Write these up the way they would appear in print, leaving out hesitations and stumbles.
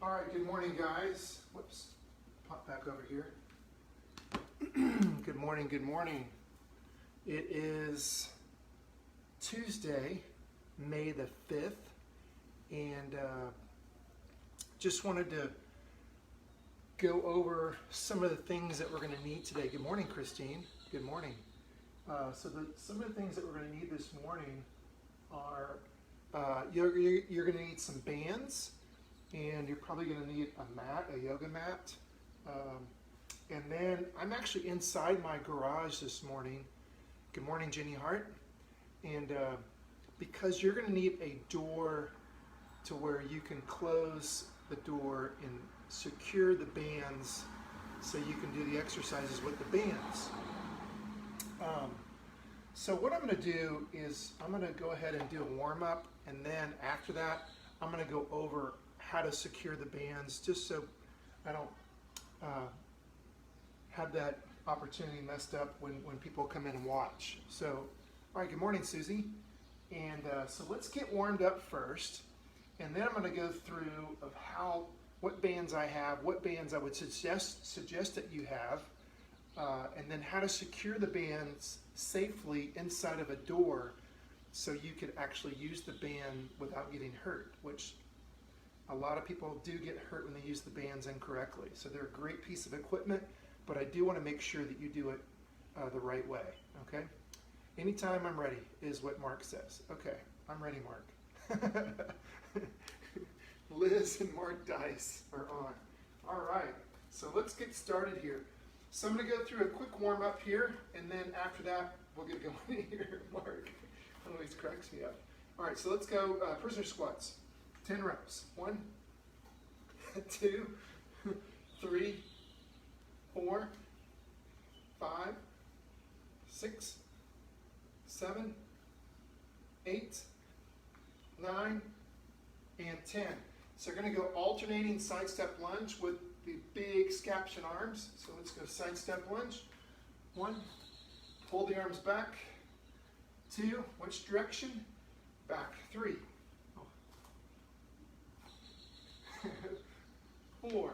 All right, good morning, guys. Whoops, pop back over here. Good morning, good morning. It is Tuesday, May the 5th, and just wanted to go over some of the things that we're going to need today. Good morning, Christine. Good morning. Some of the things that we're going to need this morning are you're going to need some bands, and you're probably going to need a mat, a yoga mat. And then I'm actually inside my garage this morning. Good morning, Jenny Hart. And because you're going to need a door to where you can close the door and secure the bands so you can do the exercises with the bands. So what I'm going to do is I'm going to go ahead and do a warm-up, and then after that I'm going to go over how to secure the bands, just so I don't have that opportunity messed up when people come in and watch. So, all right, good morning, Susie. And so let's get warmed up first, and then I'm going to go through of what bands I have, what bands I would suggest that you have, and then how to secure the bands safely inside of a door so you could actually use the band without getting hurt, which a lot of people do get hurt when they use the bands incorrectly. So they're a great piece of equipment, but I do want to make sure that you do it the right way, okay? Anytime I'm ready is what Mark says. Okay, I'm ready, Mark. Liz and Mark Dice are on. All right, so let's get started here. So I'm going to go through a quick warm-up here, and then after that, we'll get going here. Mark always cracks me up. All right, so let's go prisoner squats. 10 reps. 1, 2, 3, 4, 5, 6, 7, 8, 9, and 10. So we're going to go alternating side step lunge with the big scaption arms. So let's go side step lunge. 1, pull the arms back. 2, which direction? Back. 3, 4,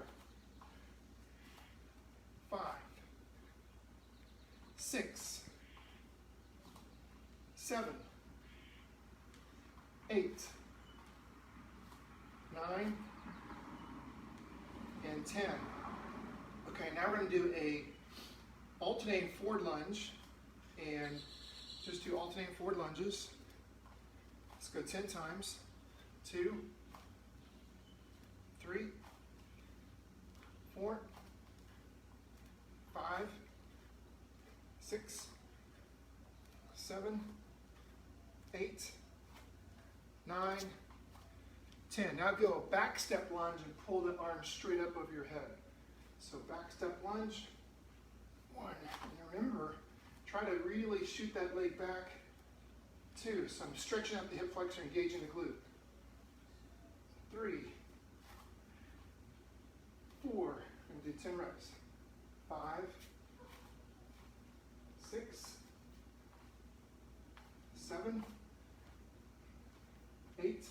5, 6, 7, 8, 9, and 10. Okay, now we're going to do a alternating forward lunge, and just do alternating forward lunges. Let's go 10 times. 2, 3, 4, 5, 6, 7, 8, 9, 10. Now go a back step lunge and pull the arms straight up over your head. So back step lunge. 1. And remember, try to really shoot that leg back. 2. So I'm stretching out the hip flexor, engaging the glute. 3, 4. I'm going to do 10 reps. 5, 6, 7, 8,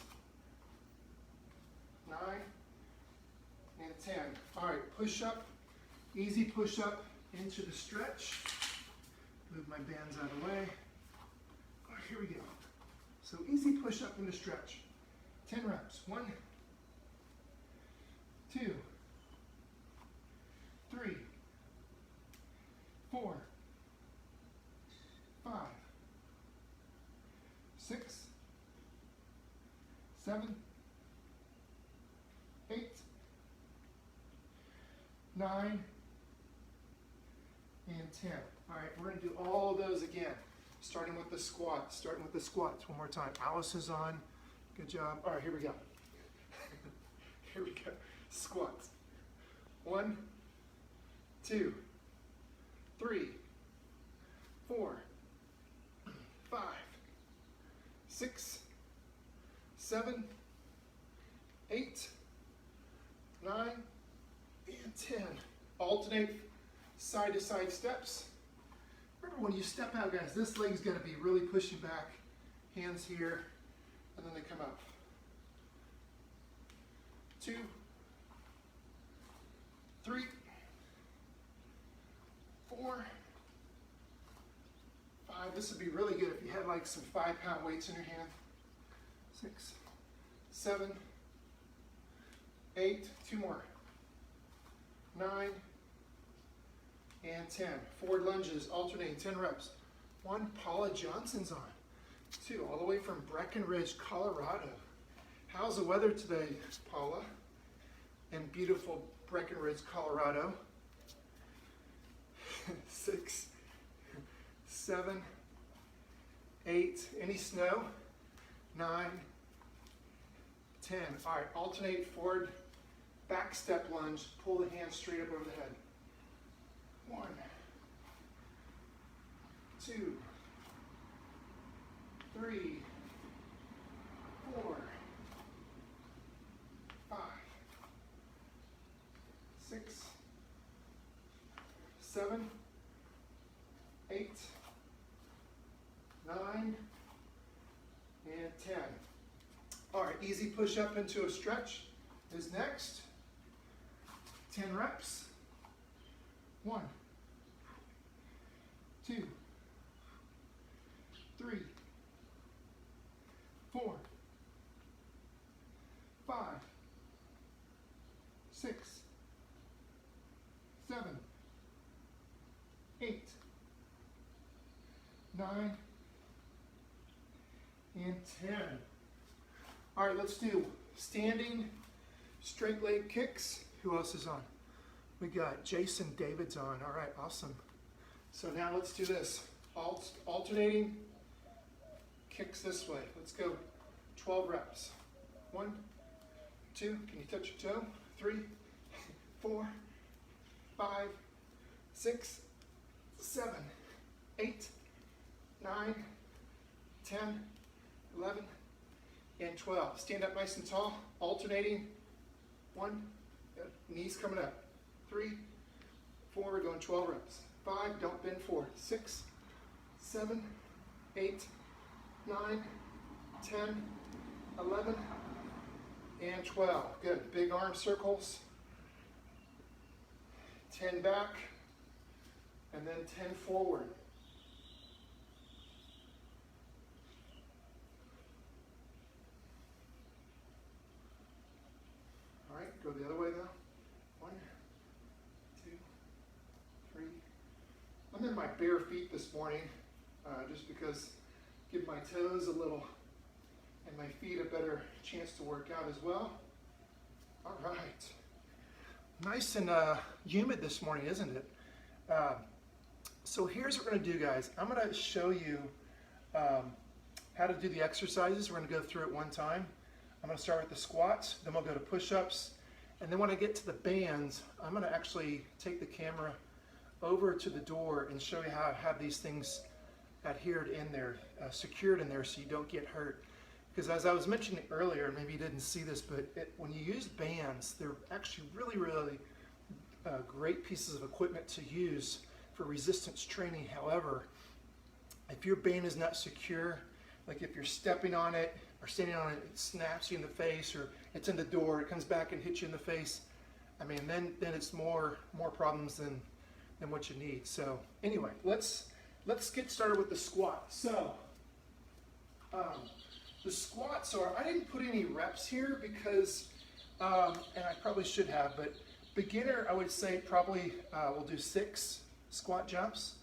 9, and 10. All right, push up, easy push up into the stretch. Move my bands out of the way. All right, here we go. So easy push up into stretch. 10 reps. 1, 2, 3, 4, 5, 6, 7, 8, 9, and 10. All right, we're going to do all those again, starting with the squats. One more time. Alice is on. Good job. All right, here we go. Here we go. Squats. 1, 2, 3, 4, 5, 6, 7, 8, 9, and 10. Alternate side to side steps. Remember, when you step out, guys, this leg's got to be really pushing back. Hands here, and then they come up. 2, 3, 4, 5. This would be really good if you had like some 5-pound weights in your hand. 6, 7, 8, 2 more. 9, and 10. Forward lunges, alternating 10 reps. 1, Paula Johnson's on. 2, all the way from Breckenridge, Colorado. How's the weather today, Paula? In beautiful Breckenridge, Colorado. 6, 7, 8. Any snow? 9, 10. All right, alternate forward, back step lunge. Pull the hands straight up over the head. 1, 2, 3, 4, 5, 6, 7, 8, 9, and 10. All right, easy push up into a stretch is next. 10 reps. 1, 2, 3, 4, 5, 6, 7, 8, 9, and 10. All right, let's do standing straight leg kicks. Who else is on? We got Jason David's on. All right, awesome. So now let's do this. Alternating kicks this way. Let's go 12 reps. 1, 2, can you touch your toe? 3, 4, 5, 6, 7, 8, 9, 10, 11, and 12. Stand up nice and tall, alternating. 1, knees coming up. 3, 4, we're going 12 reps. 5, don't bend forward. 6, 7, 8, 9, 10, 11, and 12. Good. Big arm circles. 10 back, and then 10 forward. All right, go the other way now. 1, 2, 3. I'm in my bare feet this morning, just because give my toes a little and my feet a better chance to work out as well. All right. Nice and humid this morning, isn't it? So here's what we're going to do, guys. I'm going to show you how to do the exercises. We're going to go through it one time. I'm going to start with the squats, then we'll go to push-ups, and then when I get to the bands, I'm going to actually take the camera over to the door and show you how I have these things adhered in there, secured in there so you don't get hurt. Because as I was mentioning earlier, maybe you didn't see this, but when you use bands, they're actually really, really great pieces of equipment to use for resistance training. However, if your band is not secure, like if you're stepping on it or standing on it, it snaps you in the face, or it's in the door, it comes back and hits you in the face. I mean, then it's more problems than what you need. So anyway, let's get started with the squat. So the squats are, I didn't put any reps here because, and I probably should have, but beginner, I would say probably we'll do 6 squat jumps.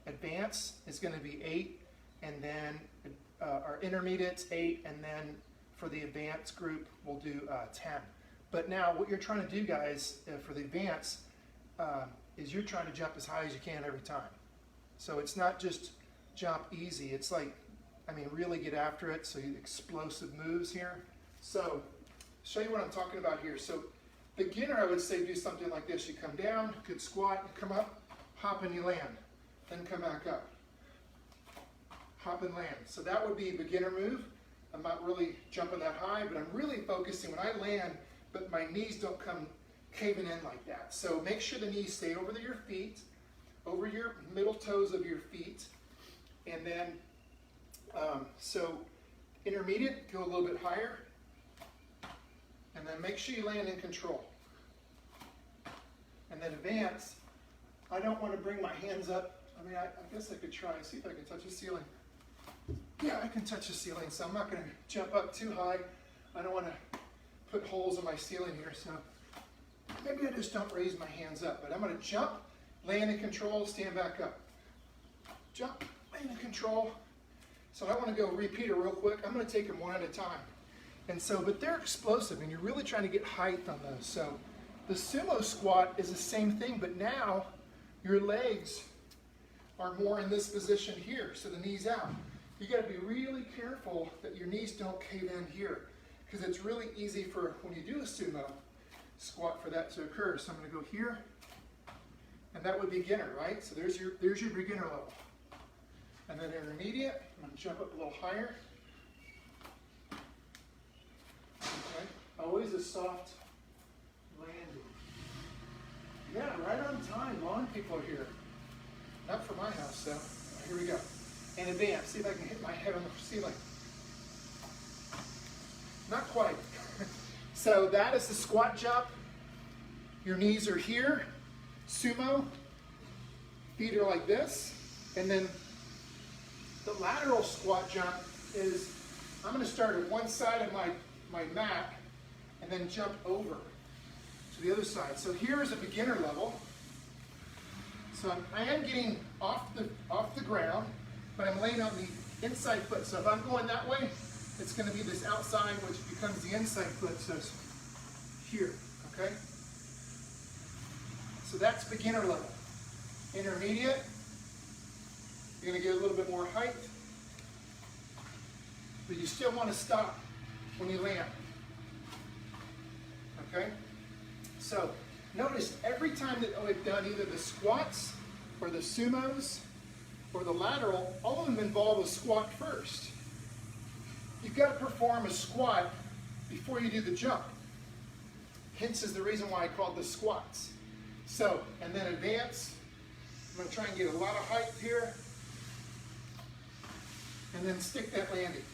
Advanced is going to be 8, and then our intermediates 8, and then for the advanced group we'll do 10. But now what you're trying to do, guys, for the advanced is you're trying to jump as high as you can every time. So it's not just jump easy, it's like, I mean, really get after it, so you explosive moves here. So, show you what I'm talking about here. So, beginner, I would say do something like this. You come down, good squat, you come up, hop and you land. Then come back up. Hop and land. So that would be a beginner move. I'm not really jumping that high, but I'm really focusing when I land, but my knees don't come caving in like that. So make sure the knees stay over your feet, over your middle toes of your feet, and then so intermediate, go a little bit higher, and then make sure you land in control. And then advance. I don't want to bring my hands up. I mean, I guess I could try and see if I can touch the ceiling. Yeah, I can touch the ceiling, so I'm not going to jump up too high. I don't want to put holes in my ceiling here, so maybe I just don't raise my hands up. But I'm going to jump, land in control, stand back up. Jump, land in control. So I want to go repeat it real quick. I'm going to take them one at a time. And so, but they're explosive, and you're really trying to get height on those. So the sumo squat is the same thing, but now your legs are more in this position here, so the knees out. You got to be really careful that your knees don't cave in here, because it's really easy for, when you do a sumo squat, for that to occur. So I'm going to go here, and that would be beginner, right? So there's your beginner level. And then intermediate, I'm going to jump up a little higher. Okay, always a soft landing. Yeah, right on time. Lawn people are here. Not for my house, so here we go. And advance. See if I can hit my head on the ceiling. Not quite. So that is the squat jump. Your knees are here. Sumo. Feet are like this. And then the lateral squat jump is, I'm going to start at one side of my mat and then jump over to the other side. So here is a beginner level. So I am getting off the ground, but I'm laying on the inside foot. So if I'm going that way, it's going to be this outside, which becomes the inside foot. So it's here, okay? So that's beginner level. Intermediate, you're going to get a little bit more height, but you still want to stop when you land. Okay? So notice every time that I've done either the squats or the sumos or the lateral, all of them involve a squat first. You've got to perform a squat before you do the jump. Hence is the reason why I called the squats. So, and then advance. I'm going to try and get a lot of height here. And then stick that landing.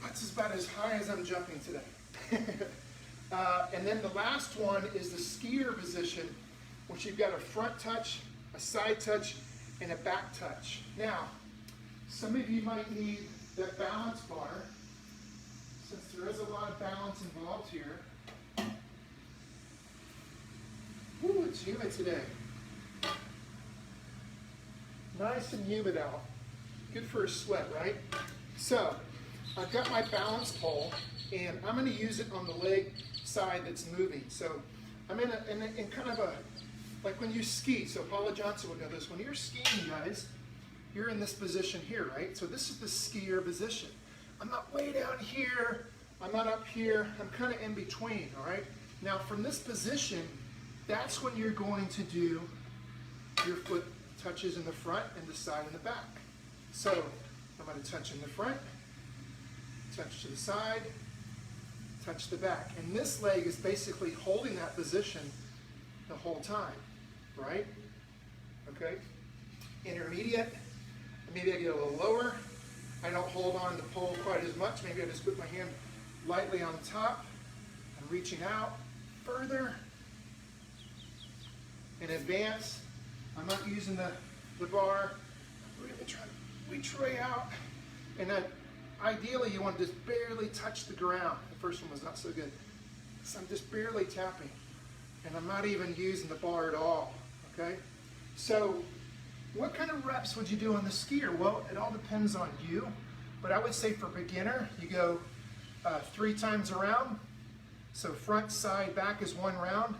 That's about as high as I'm jumping today. And then the last one is the skier position, which you've got a front touch, a side touch, and a back touch. Now, some of you might need that balance bar, since there is a lot of balance involved here. Woo, it's humid today. Nice and humid out. Good for a sweat, right? So, I've got my balance pole, and I'm going to use it on the leg side that's moving. So, I'm in kind of a, like when you ski, so Paula Johnson would know this. When you're skiing, guys, you're in this position here, right? So this is the skier position. I'm not way down here, I'm not up here, I'm kind of in between, all right? Now, from this position, that's when you're going to do your foot touches in the front and the side and the back. So, I'm going to touch in the front, touch to the side, touch the back. And this leg is basically holding that position the whole time, right? Okay? Intermediate, maybe I get a little lower. I don't hold on the pole quite as much. Maybe I just put my hand lightly on top. I'm reaching out further. And advance. I'm not using the bar. I'm really trying to reach way out. And then ideally you want to just barely touch the ground. The first one was not so good. So I'm just barely tapping. And I'm not even using the bar at all. Okay? So what kind of reps would you do on the skier? Well, it all depends on you. But I would say for beginner, you go 3 times around. So front, side, back is 1 round.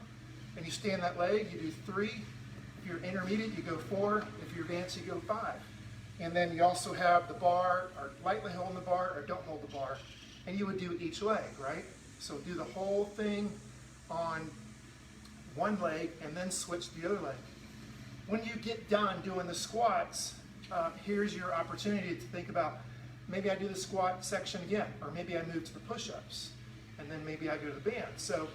And you stand that leg, you do 3. If you're intermediate, you go 4. If you're advanced, you go 5. And then you also have the bar, or lightly holding the bar, or don't hold the bar. And you would do each leg, right? So do the whole thing on one leg, and then switch to the other leg. When you get done doing the squats, here's your opportunity to think about, maybe I do the squat section again, or maybe I move to the push-ups, and then maybe I go to the band. So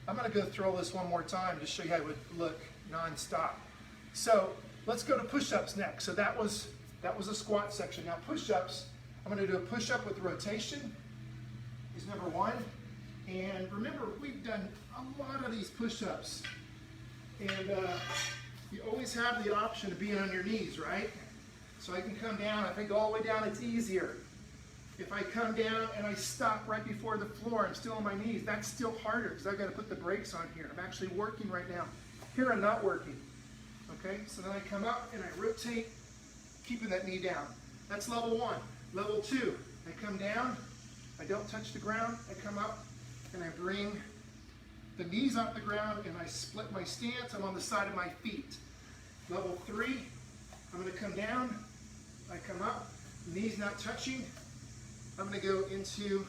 I'm going to go through all this one more time to show you how it would look non-stop. So let's go to push-ups next. So that was a squat section. Now push-ups, I'm going to do a push-up with rotation is number 1, And remember, we've done a lot of these push-ups. And you always have the option of being on your knees, right? So I can come down. If I go all the way down, it's easier. If I come down and I stop right before the floor, I'm still on my knees, that's still harder because I've got to put the brakes on here. I'm actually working right now. Here I'm not working. Okay, so then I come up and I rotate, keeping that knee down. That's level 1. Level 2, I come down, I don't touch the ground, I come up and I bring the knees off the ground and I split my stance. I'm on the side of my feet. Level 3, I'm going to come down, I come up, knees not touching. I'm going to go into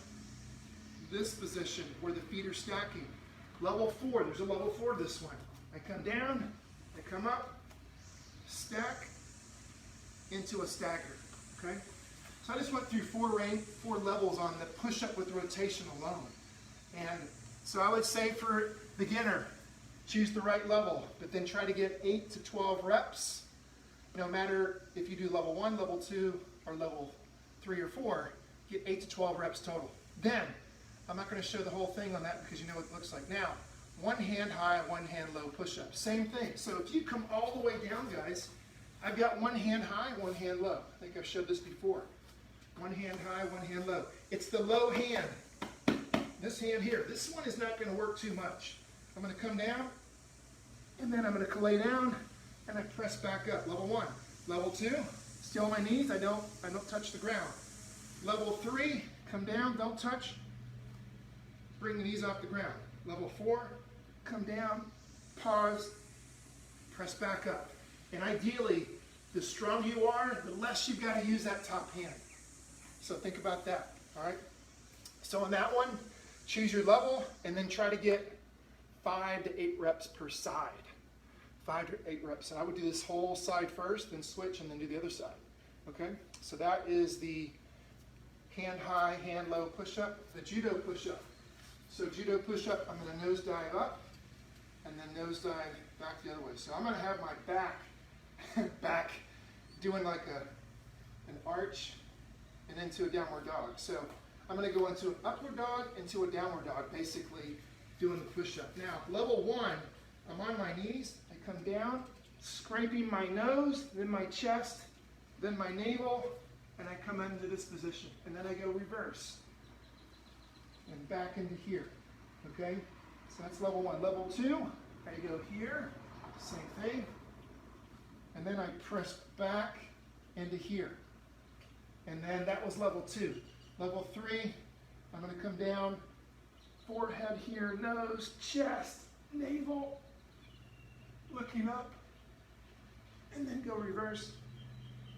this position where the feet are stacking. Level 4, there's a level 4 this one. I come down, I come up, stack, into a stacker, okay? So I just went through 4 levels on the push-up with rotation alone. And so I would say for beginner, choose the right level, but then try to get 8 to 12 reps. No matter if you do level 1, level 2, or level 3 or 4, get 8 to 12 reps total. Then, I'm not going to show the whole thing on that because you know what it looks like. Now, 1 hand high, 1 hand low push-up. Same thing. So if you come all the way down, guys, I've got 1 hand high, 1 hand low. I think I've showed this before. 1 hand high, 1 hand low. It's the low hand. This hand here. This one is not going to work too much. I'm going to come down, and then I'm going to lay down, and I press back up. Level 1. Level 2, still on my knees. I don't touch the ground. Level 3, come down, don't touch. Bring the knees off the ground. Level 4, come down, pause, press back up. And ideally, the stronger you are, the less you've got to use that top hand. So think about that, all right? So on that one, choose your level and then try to get 5 to 8 reps per side. 5 to 8 reps. And I would do this whole side first, then switch, and then do the other side. Okay? So that is the hand high, hand low push-up, the Judo push-up. So Judo push-up, I'm going to nose dive up, and then nose dive back the other way. So I'm going to have my back doing like an arch and into a downward dog. So I'm going to go into an upward dog, into a downward dog, basically doing the push-up. Now, level 1, I'm on my knees. I come down, scraping my nose, then my chest, then my navel, and I come into this position. And then I go reverse and back into here. Okay? So that's level 1. Level 2, I go here, same thing. And then I press back into here. And then that was level 2. Level 3, I'm going to come down, forehead here, nose, chest, navel, looking up, and then go reverse.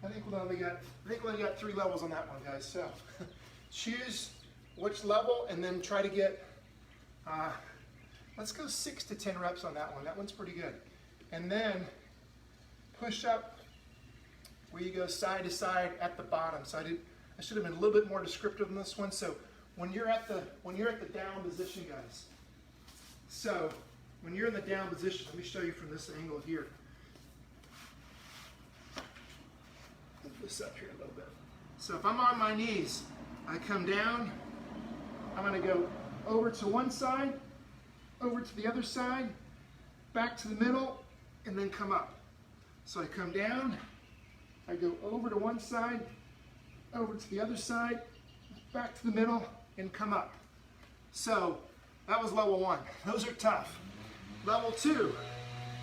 I think we only got 3 levels on that one, guys. So choose which level and then try to get, let's go 6 to 10 reps on that one. That one's pretty good. And then push up where you go side to side at the bottom. So I should have been a little bit more descriptive in this one. So when you're at the down position, guys. So when you're in the down position, let me show you from this angle here. Lift this up here a little bit. So if I'm on my knees, I come down, I'm going to go over to one side, over to the other side, back to the middle, and then come up. So I come down, I go over to one side, over to the other side, back to the middle, and come up. So that was level 1. Those are tough. Level 2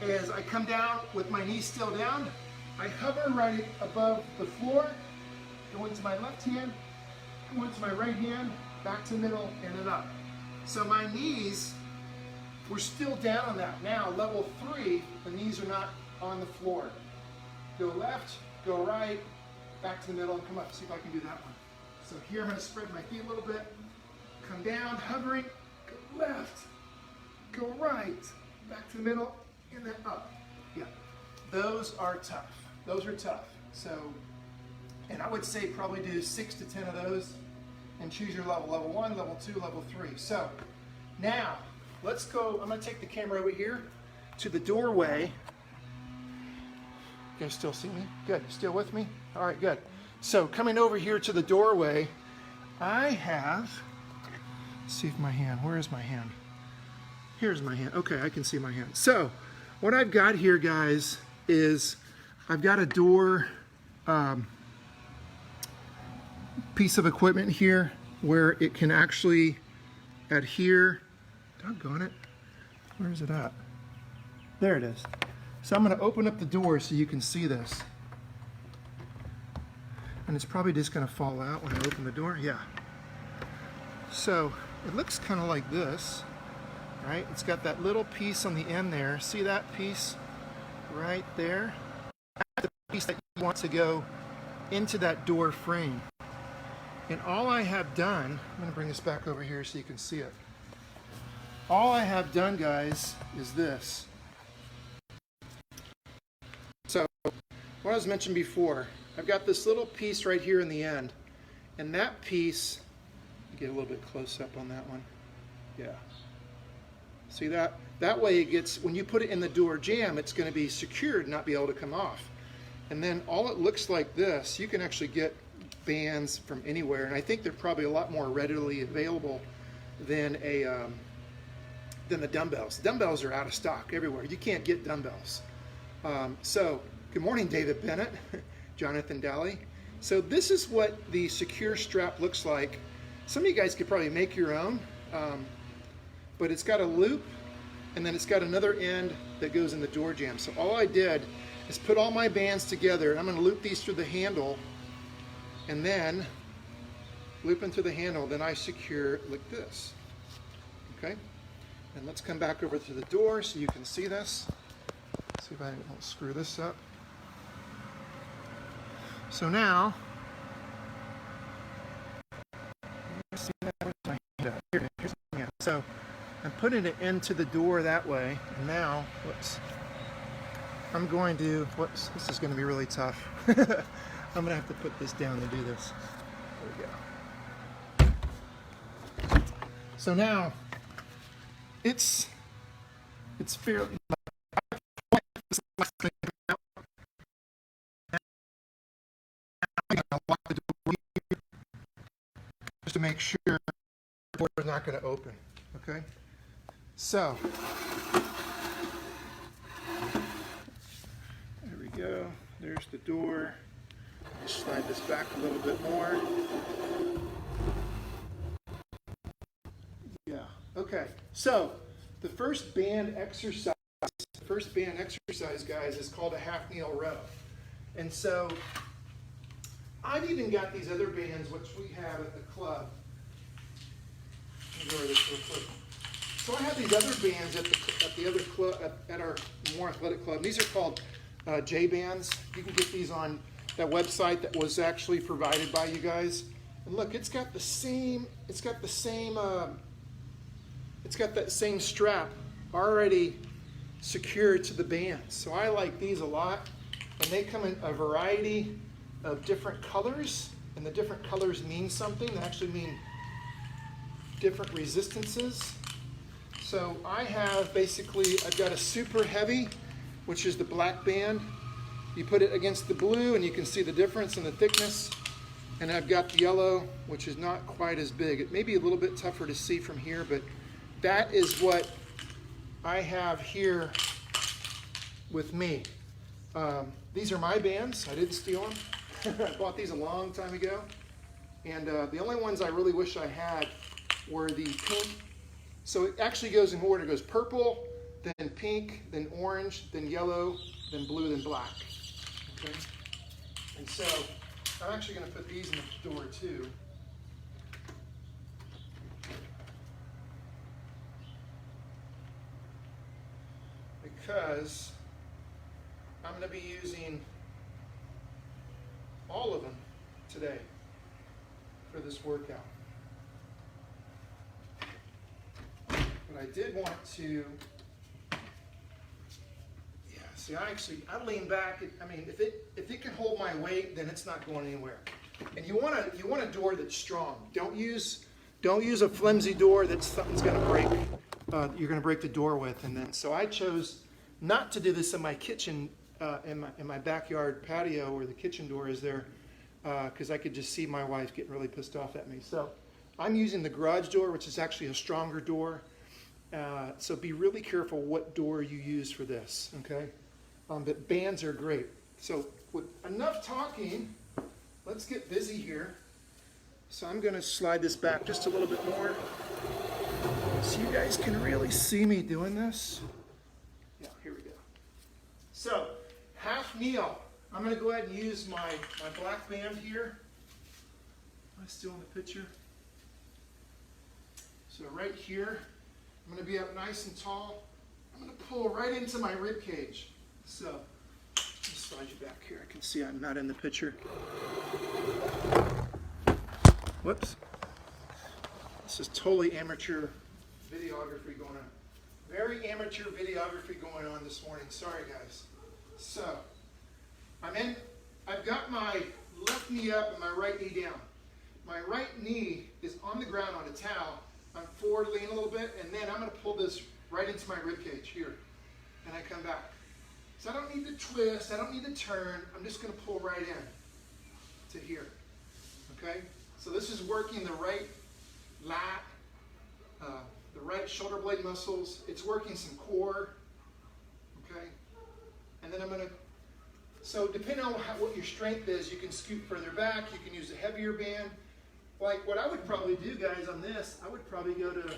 is I come down with my knees still down. I hover right above the floor, go into my left hand, go into my right hand, back to the middle, and then up. So my knees were still down on that. Now, level 3, the knees are not on the floor. Go left, go right, back to the middle, and come up. See if I can do that one. So here I'm going to spread my feet a little bit, come down, hovering, go left, go right, back to the middle, and then up. Yeah, those are tough. Those are tough. So, and I would say probably do 6 to 10 of those and choose your level. Level 1, level 2, level 3. So now let's go. I'm going to take the camera over here to the doorway. You guys still see me? Good. Still with me? All right, good. So coming over here to the doorway, I have Let's see if my hand, where is my hand? Here's my hand. Okay, I can see my hand. So what I've got here, guys, is I've got a door piece of equipment here where it can actually adhere. Doggone it. Where is it at? There it is. So I'm going to open up the door so you can see this. And it's probably just going to fall out when I open the door. Yeah. So it looks kind of like this, right? It's got that little piece on the end there. See that piece right there? That's the piece that you want to go into that door frame. And all I have done, I'm going to bring this back over here so you can see it. All I have done, guys, is this. So, what I was mentioned before, I've got this little piece right here in the end. And that piece, get a little bit close up on that one. Yeah. See that? That way it gets, when you put it in the door jamb, it's going to be secured, not be able to come off. And then all it looks like this, you can actually get bands from anywhere. And I think they're probably a lot more readily available than the dumbbells. Dumbbells are out of stock everywhere. You can't get dumbbells. So, good morning, David Bennett, Jonathan Daly. So this is what the secure strap looks like. Some of you guys could probably make your own, but it's got a loop, and then it's got another end that goes in the door jamb. So all I did is put all my bands together, and I'm going to loop these through the handle, and then looping through the handle, then I secure it like this. Okay? And let's come back over to the door so you can see this. See if I don't screw this up. So now, see that? Where's my hand at? Here's my hand. So I'm putting it into the door that way. And now, whoops, I'm going to, whoops, this is going to be really tough. I'm going to have to put this down to do this. There we go. So now, it's fairly, I'm going to lock the door here just to make sure the door is not going to open. Okay? So, there we go. There's the door. Just slide this back a little bit more. Yeah. Okay. So, the first band exercise, guys, is called a half kneel row. And so, I've even got these other bands, which we have at the club. Let me go over this real quick. So I have these other bands at the other club, at our more athletic club. These are called J bands. You can get these on that website that was actually provided by you guys. And look, it's got that same strap already secured to the bands. So I like these a lot, and they come in a variety of different colors, and the different colors mean something. They actually mean different resistances. So I have I've got a super heavy, which is the black band. You put it against the blue and you can see the difference in the thickness. And I've got the yellow, which is not quite as big. It may be a little bit tougher to see from here, but that is what I have here with me. These are my bands. I didn't steal them. I bought these a long time ago. And the only ones I really wish I had were the pink. So it actually goes in order. It goes purple, then pink, then orange, then yellow, then blue, then black. Okay? And so I'm actually going to put these in the door too. Because I'm going to be using all of them today for this workout. But I did want to, see, I lean back. I mean, if it can hold my weight, then it's not going anywhere. And you want a door that's strong. Don't use a flimsy door that something's going to break. You're going to break the door with. And then so I chose not to do this in my kitchen, in my backyard patio where the kitchen door is there, because I could just see my wife getting really pissed off at me. So I'm using the garage door, which is actually a stronger door. So be really careful what door you use for this, okay? But bands are great. So with enough talking, let's get busy here. So I'm going to slide this back just a little bit more so you guys can really see me doing this. Yeah, here we go. So half kneel. I'm going to go ahead and use my black band here. Am I still in the picture? So right here, I'm going to be up nice and tall. I'm going to pull right into my rib cage. So, let me slide you back here. I can see I'm not in the picture. Whoops. This is totally amateur videography going on. Very amateur videography going on this morning. Sorry, guys. So, I've got my left knee up and my right knee down. My right knee is on the ground on a towel. I'm forward lean a little bit, and then I'm going to pull this right into my rib cage here, and I come back. So I don't need to twist, I don't need to turn, I'm just going to pull right in to here, okay? So this is working the right lat, the right shoulder blade muscles, it's working some core, okay? And then I'm going to, so depending on what your strength is, you can scoot further back, you can use a heavier band. Like what I would probably do, guys, on this, I would probably go to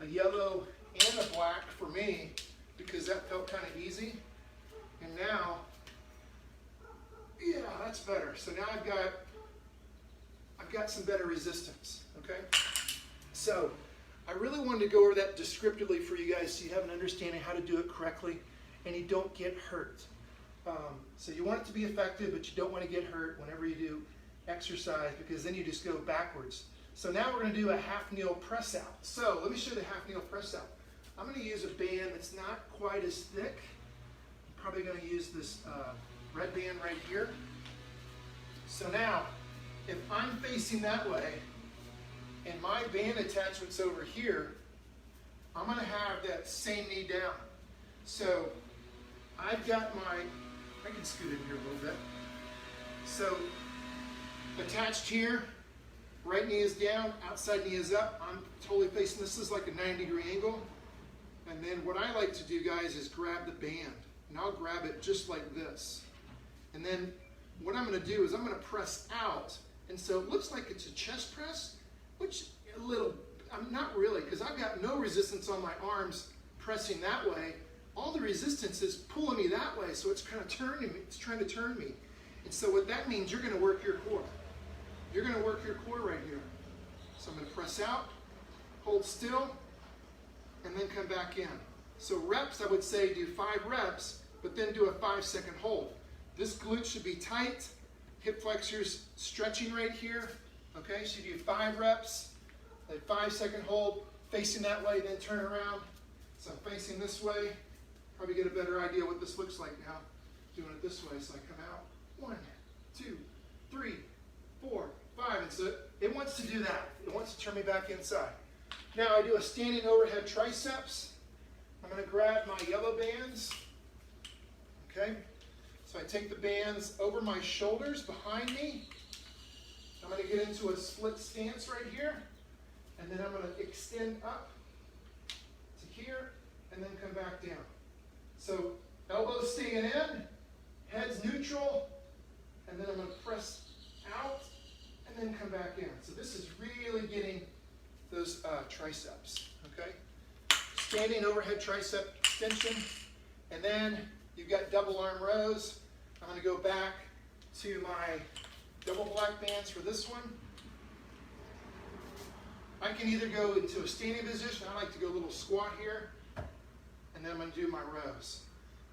a yellow and a black for me because that felt kind of easy. And now, yeah, that's better. So now I've got some better resistance, okay? So I really wanted to go over that descriptively for you guys so you have an understanding how to do it correctly and you don't get hurt. So you want it to be effective, but you don't want to get hurt whenever you do exercise because then you just go backwards. So now we're going to do a half kneel press out. So let me show you the half kneel press out. I'm going to use a band that's not quite as thick. I'm probably going to use this red band right here. So now, if I'm facing that way and my band attachment's over here, I'm going to have that same knee down. So I've got I can scoot in here a little bit. So attached here, right knee is down, outside knee is up. I'm totally facing, this is like a 90-degree angle. And then what I like to do, guys, is grab the band. And I'll grab it just like this. And then what I'm going to do is I'm going to press out. And so it looks like it's a chest press, which I'm not really, because I've got no resistance on my arms pressing that way. All the resistance is pulling me that way, so it's kind of turning me, it's trying to turn me. And so what that means, you're going to work your core. You're going to work your core right here. So I'm going to press out, hold still, and then come back in. So reps, I would say do 5 reps, but then do a 5-second hold. This glute should be tight, hip flexors stretching right here. Okay, so you do 5 reps, a 5-second hold, facing that way, then turn around. So I'm facing this way. Probably get a better idea what this looks like now. Doing it this way, so I come out. 1, 2, 3, 4, 5. And so it wants to do that. It wants to turn me back inside. Now I do a standing overhead triceps. I'm going to grab my yellow bands. Okay? So I take the bands over my shoulders behind me. I'm going to get into a split stance right here. And then I'm going to extend up to here and then come back down. So elbows staying in, head's neutral, and then I'm going to press out and then come back in. So this is really getting those triceps, okay? Standing overhead tricep extension, and then you've got double arm rows. I'm going to go back to my double black bands for this one. I can either go into a standing position, I like to go a little squat here, and then I'm going to do my rows.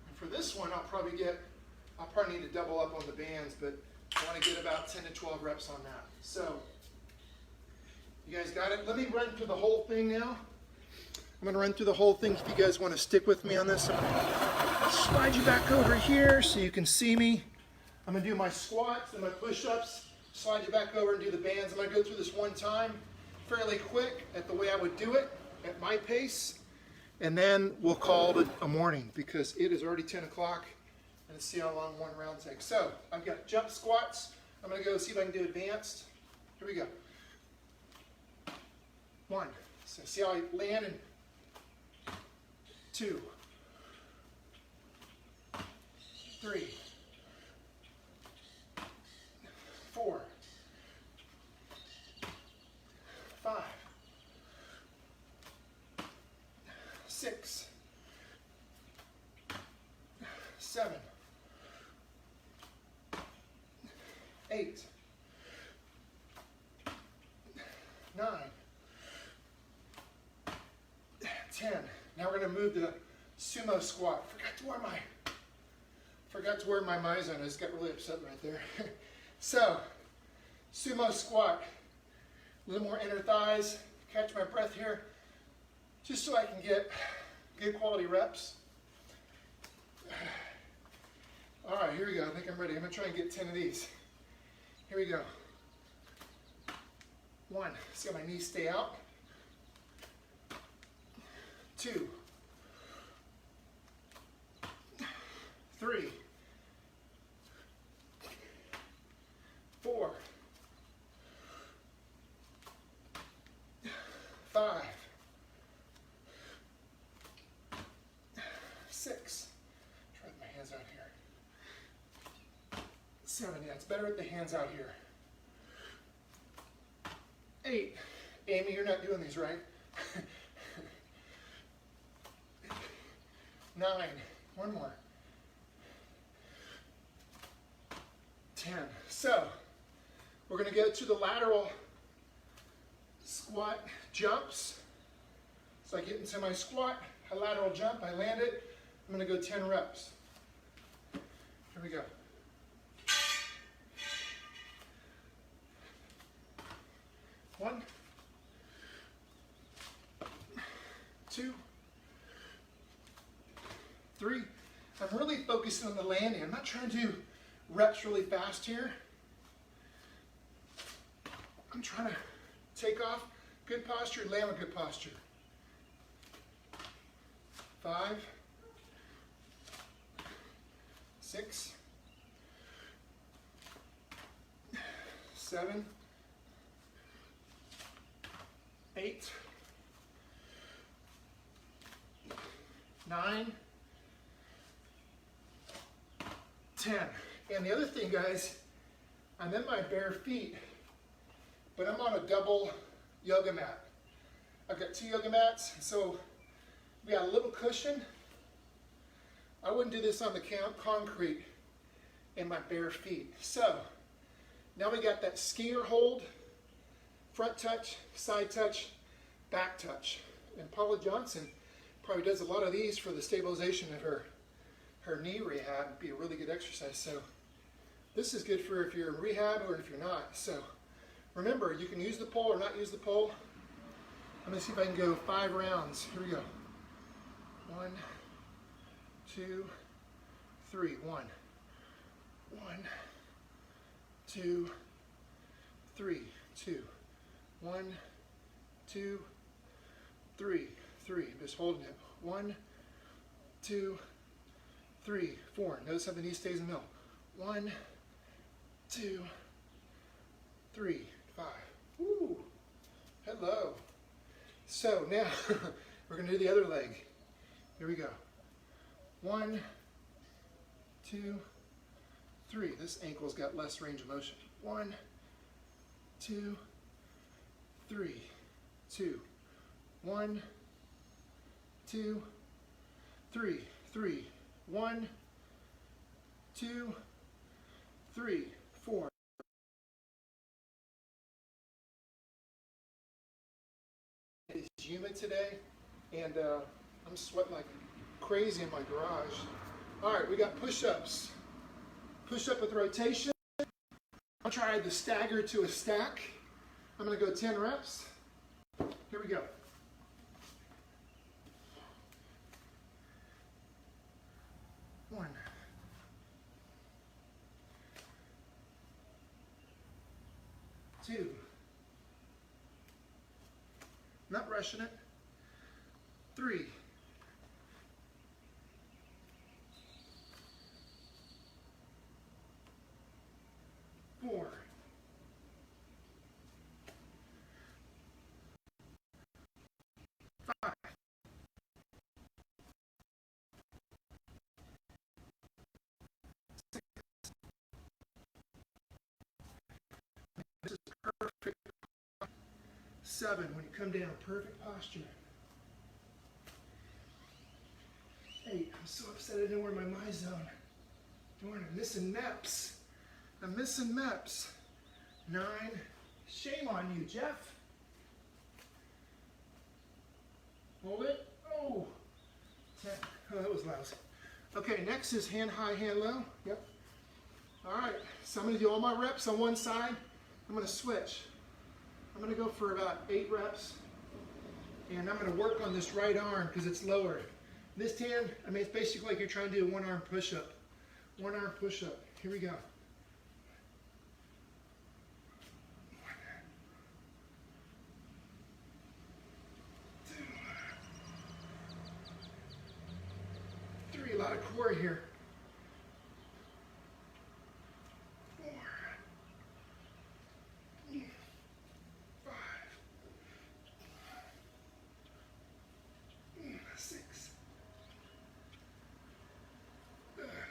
And for this one, I'll probably need to double up on the bands, but I want to get about 10 to 12 reps on that. So, you guys got it? Let me run through the whole thing now. I'm going to run through the whole thing if you guys want to stick with me on this. I'm going to slide you back over here so you can see me. I'm going to do my squats and my push-ups, slide you back over and do the bands. I'm going to go through this one time, fairly quick at the way I would do it, at my pace. And then we'll call it a morning because it is already 10 o'clock. And let's see how long one round takes. So I've got jump squats. I'm going to go see if I can do advanced. Here we go. 1. So see how I land in 2, 3, 4, 5, 6, 7, 8, 9, 10. Now we're going to move to sumo squat. Forgot to wear my Mizone. I just got really upset right there. So, sumo squat. A little more inner thighs. Catch my breath here, just so I can get good quality reps. All right, here we go. I think I'm ready. I'm going to try and get 10 of these. Here we go. 1. See how my knees stay out. 2, 3, 4, 5, 6. Try with my hands out here. 7. Yeah, it's better with the hands out here. 8. Amy, you're not doing these right. 9. One more. 10. So, we're going to go to the lateral squat jumps. So I get into my squat, I lateral jump, I land it. I'm going to go 10 reps. Here we go. 1, 2, 3. I'm really focusing on the landing. I'm not trying to do reps really fast here. I'm trying to take off, good posture, land with good posture. 5, 6, 7, 8, 9, 10. And the other thing, guys, I'm in my bare feet, but I'm on a double yoga mat. I've got 2 yoga mats, so we got a little cushion. I wouldn't do this on the concrete in my bare feet. So now we got that skier hold, front touch, side touch, back touch. And Paula Johnson probably does a lot of these for the stabilization of her knee rehab. It'd be a really good exercise. So this is good for if you're in rehab or if you're not. So remember, you can use the pole or not use the pole. I'm gonna see if I can go 5 rounds. Here we go. 1, 2, 3. 1, 2, 3. 2. 1, 2, 3. 3. Just holding it. 1, 2, 3, 4. Notice how the knee stays in the middle. 1, 2, 3, 5. Woo! Hello. So now we're going to do the other leg. Here we go. 1, 2, 3. This ankle's got less range of motion. 1, 2, 3. 2. 1, 2, 3. 3. 1, 2, 3, 4. It's humid today, and I'm sweating like crazy in my garage. All right, we got push-ups. Push-up with rotation. I'll try the stagger to a stack. I'm going to go 10 reps. Here we go. 1, 2, not rushing it, 3, 4, 7 when you come down. Perfect posture. 8. I'm so upset I didn't wear my zone. Darn, I'm missing MEPS. I'm missing MEPS. 9. Shame on you, Jeff. Hold it. Oh. 10. Oh, that was lousy. Okay, next is hand high, hand low. Yep. All right, so I'm going to do all my reps on one side. I'm going to switch. I'm going to go for about 8 reps. And I'm going to work on this right arm because it's lower. This hand, I mean, it's basically like you're trying to do a one-arm push-up. One-arm push-up. Here we go. 2, 3, a lot of core here. 4, 5, 6,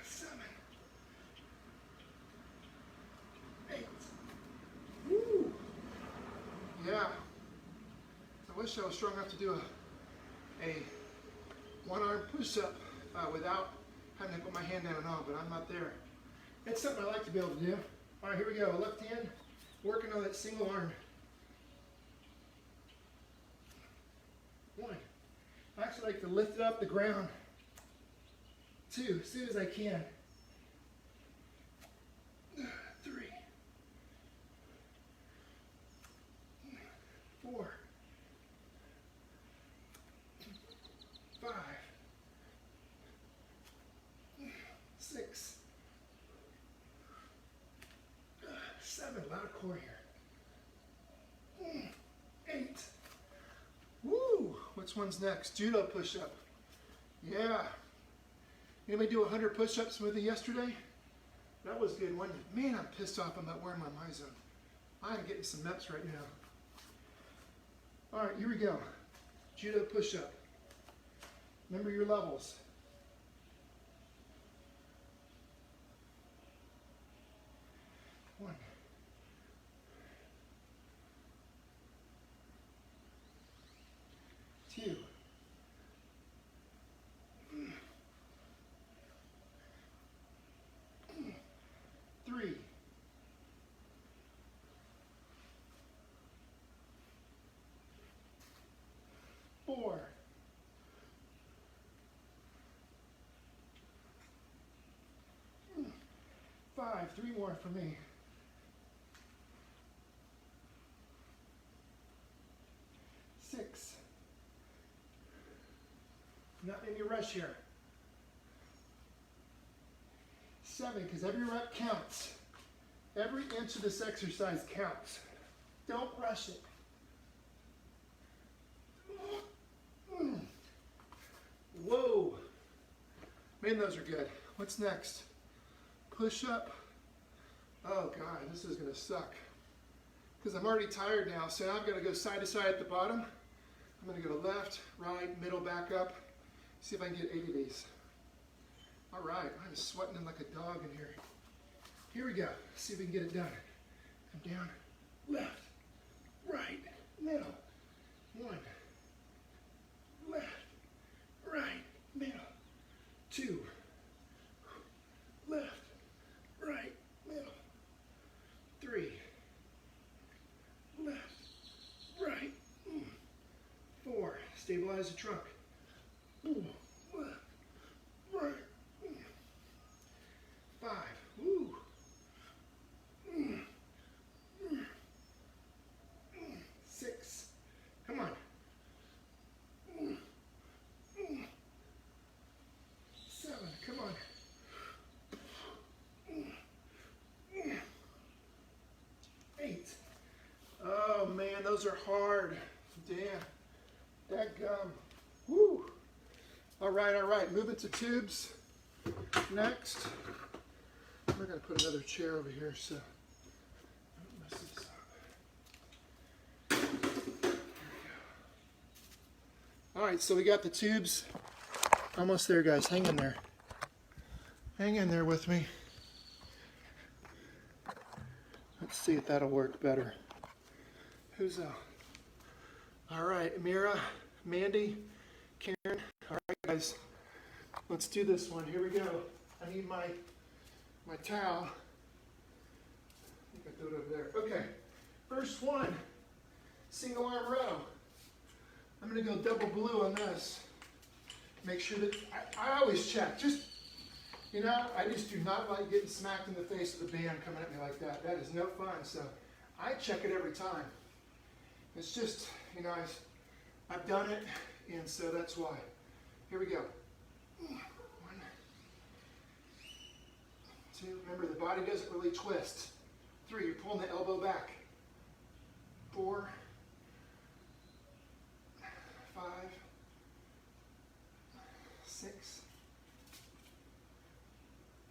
7, 8. Woo! Yeah. I wish I was strong enough to do a one-arm push-up without having to put my hand down and all, but I'm not there. It's something I like to be able to do. All right, here we go. Left hand, working on that single arm. 1. I actually like to lift it off the ground. 2, as soon as I can. 3, 4, 5, 6, 7. A lot of core here. 8. Woo! Which one's next? Judo push-up. Yeah. Anybody do 100 push-ups with me yesterday? That was good, wasn't it? Man, I'm pissed off I'm not wearing my zone. I am getting some MEPS right now. All right, here we go. Judo push-up. Remember your levels. 1. 2. 3. 4. 5. 3 more for me. 6. Not any rush here. 7, because every rep counts. Every inch of this exercise counts. Don't rush it. Whoa. Man, those are good. What's next? Push up. Oh God, this is gonna suck. Because I'm already tired now, so now I've got to go side to side at the bottom. I'm gonna go left, right, middle, back up. See if I can get 8 of these. All right, I'm sweating like a dog in here. Here we go. See if we can get it done. Come down, left, right, middle. 1, left, right, middle. 2, left, right, middle. 3, left, right. 4, stabilize the trunk. Left, right. 5, woo. 6, come on. 7, come on. 8. Oh man, those are hard. Damn. That gum. Woo. All right. Moving to tubes. Next. I'm going to put another chair over here so I don't mess this up. There we go. All right, so we got the tubes. Almost there, guys. Hang in there. Hang in there with me. Let's see if that'll work better. Who's All right, Amira, Mandy, Karen. All right, guys, let's do this one. Here we go. I need my towel. I think I threw it over there. Okay, first one, single arm row. I'm going to go double blue on this. Make sure that, I always check. Just, you know, I just do not like getting smacked in the face with a band coming at me like that. That is no fun. So I check it every time. It's just, you know, I've done it, and so that's why. Here we go. 1, 2. Remember, the body doesn't really twist. 3, you're pulling the elbow back. 4, 5, 6,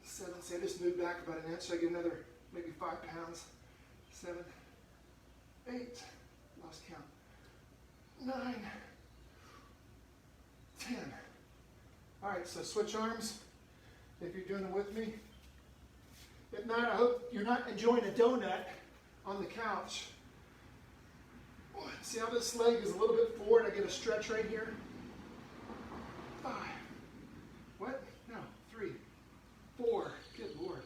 7. See, I just moved back about an inch, so I get another maybe 5 pounds. 7, 8, lost count. 9, 10. All right, so switch arms if you're doing it with me. If not, I hope you're not enjoying a donut on the couch. See how this leg is a little bit forward? I get a stretch right here. 5. What? No. 3, 4. Good Lord.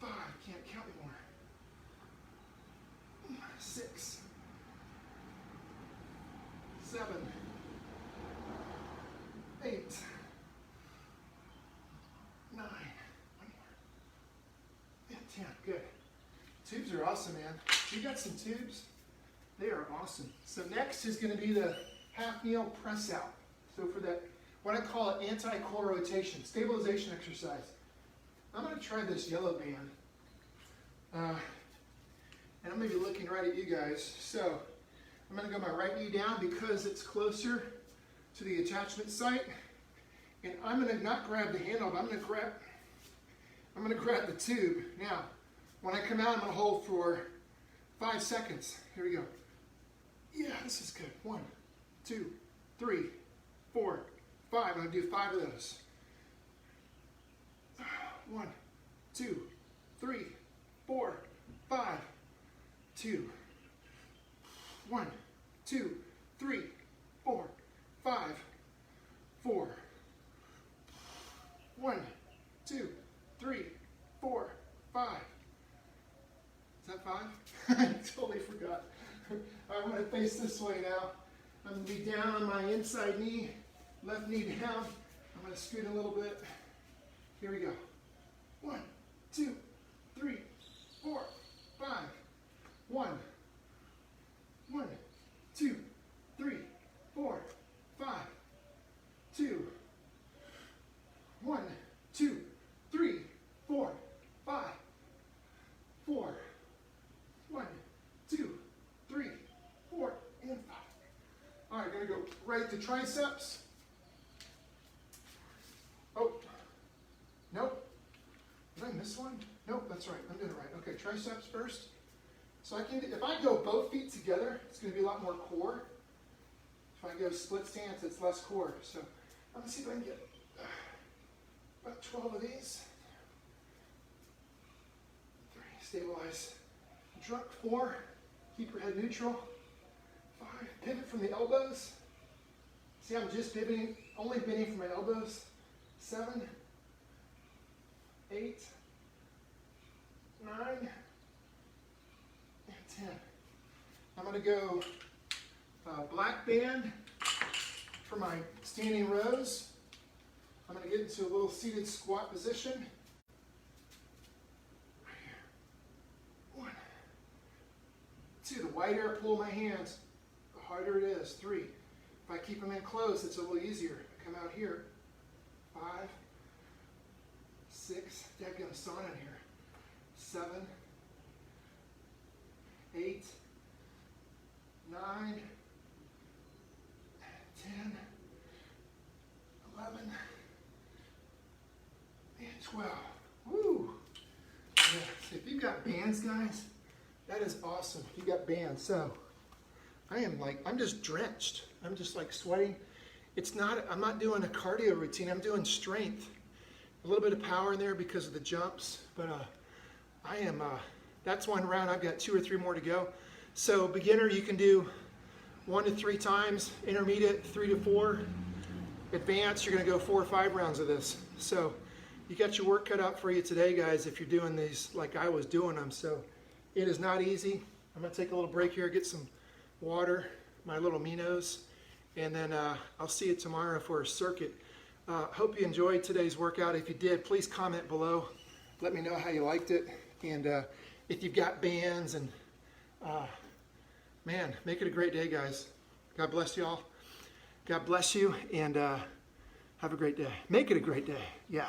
5. Can't count anymore. 6, 7, 8, 9. 1 more. And 10. Good. Tubes are awesome, man. You got some tubes? They are awesome. So next is going to be the half kneel press out. So for that, what I call an anti-core rotation, stabilization exercise. I'm going to try this yellow band. And I'm going to be looking right at you guys. So I'm going to go my right knee down because it's closer to the attachment site. And I'm going to not grab the handle, but I'm going to grab the tube. Now, when I come out, I'm going to hold for 5 seconds. Here we go. Yeah, this is good. 1, 2, 3, 4, 5. I'm going to do 5 of those. 1, 2, 3, 4, 5. 2. 1, 2, 3, 4, 5. 4. 1, 2, 3, 4, 5. Is that 5? I totally forgot. I'm going to face this way now. I'm going to be down on my inside knee, left knee down. I'm going to scoot a little bit. Here we go. 1, 2, 3, 4, 5. 1, 2, 3, 4, 5. 2, 1, 2, 3, 4, 5. 4. 1, 2, 3, 4, and 5. All right, gonna go right to triceps. Oh, nope. Did I miss one? Nope, that's right. I'm doing it right. Okay, triceps first. So I can, if I go both feet together, it's gonna be a lot more core. If I go split stance, it's less core. So I'm gonna see if I can get about 12 of these. 3, stabilize. Drunk. 4, keep your head neutral. 5, pivot from the elbows. See, I'm just pivoting, only bending from my elbows. 7, 8, 9, and 10. I'm going to go black band for my standing rows. I'm going to get into a little seated squat position. Right here. 1, 2, the wider I pull my hands, the harder it is. 3, if I keep them in close, it's a little easier. I come out here. 5, 6, dadgum sauna in here. 7, 8, 9, 10, 11, and 12. Woo! Yeah. So if you've got bands, guys, that is awesome. If you got bands. So I'm just drenched. I'm just like sweating. I'm not doing a cardio routine. I'm doing strength. A little bit of power in there because of the jumps. But that's one round. I've got 2 or 3 more to go. So beginner, you can do 1 to 3 times, intermediate 3 to 4, advanced you're going to go 4 or 5 rounds of this. So you got your work cut out for you today, guys, if you're doing these like I was doing them. So it is not easy. I'm going to take a little break here, get some water, my little Minos, and then I'll see you tomorrow for a circuit. Hope you enjoyed today's workout. If you did, please comment below. Let me know how you liked it. And if you've got bands, and man, make it a great day, guys. God bless you all. God bless you, and have a great day. Make it a great day. Yeah.